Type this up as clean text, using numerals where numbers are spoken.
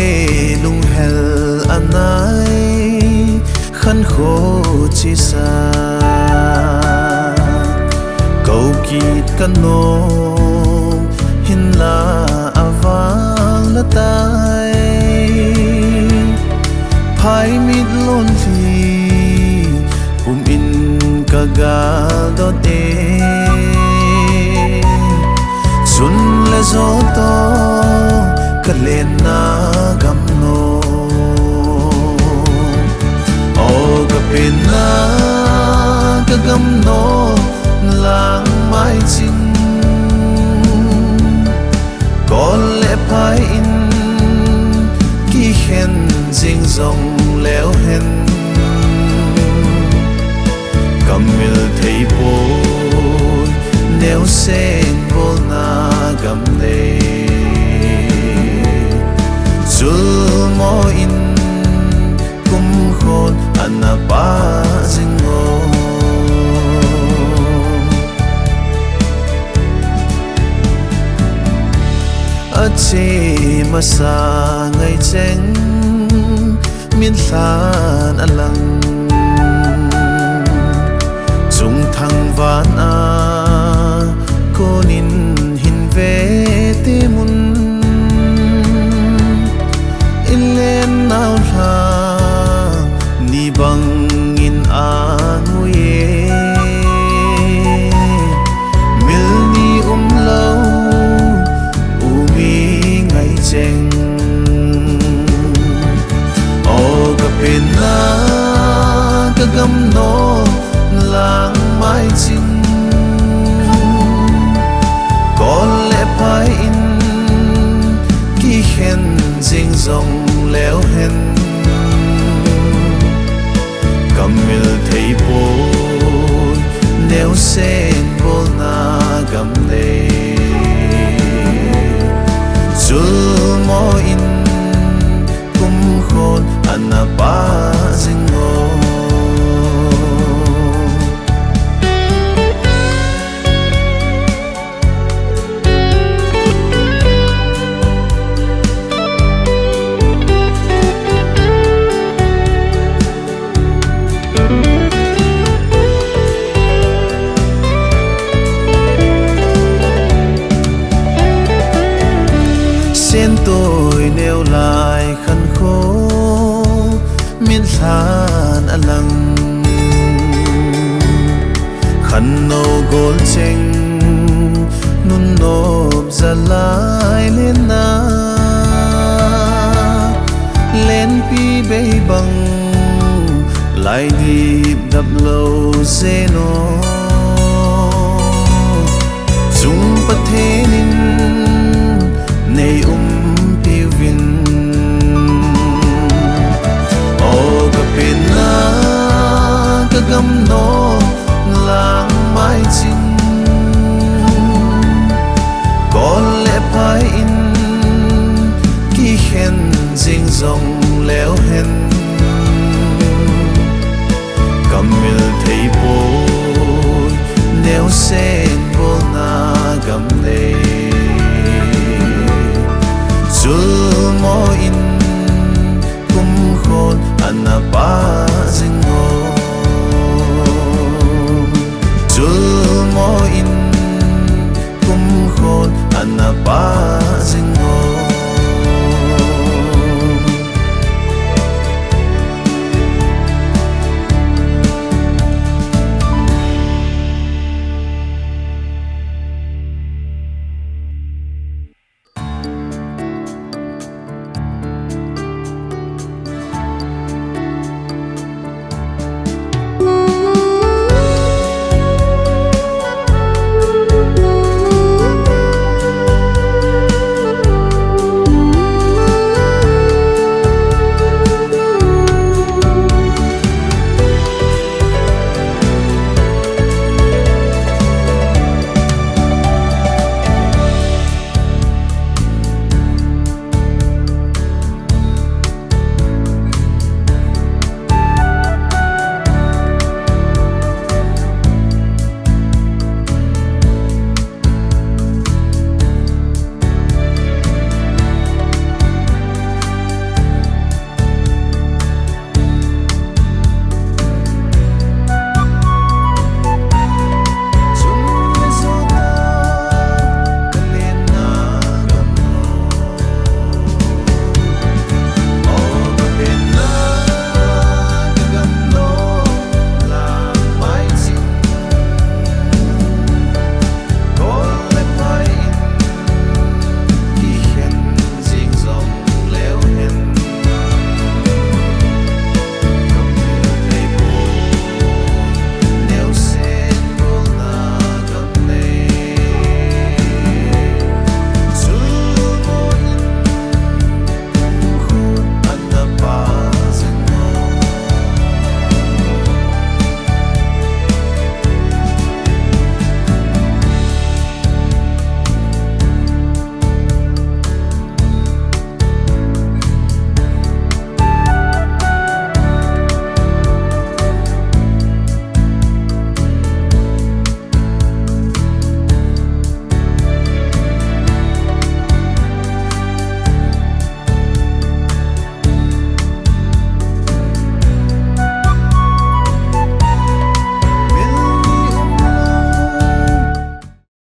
selunghel anai khankho chesa Koukit kanom hinla avangla Phaimit lonlhi pumin kagaldot Chun le zoto kalenna gamnom Kapenna Langmaiching phai kikhen jong leuhen Kamilthei neosen na gamnom zulmo in kumkhon anapa jingo Ache masa ngai jeng min than alang Chung thang van konin hin ve te mun in len nau la ni bang in anuye mil ni lo jeng Kapenna Langmaiching phai kikhen jong leuhen Kamilthei neosen na gamnom zulmo in kumkhon anapa jingo Sen tôi nêu lại khankho min than alang khanno gol cheng nun nop zalai lena len pi bay bang lai dip dap lo zeno Chung Pathen nei piwin Kapenna gamnom Langmaiching phai kikhen jong leuhen Kamilthei neosen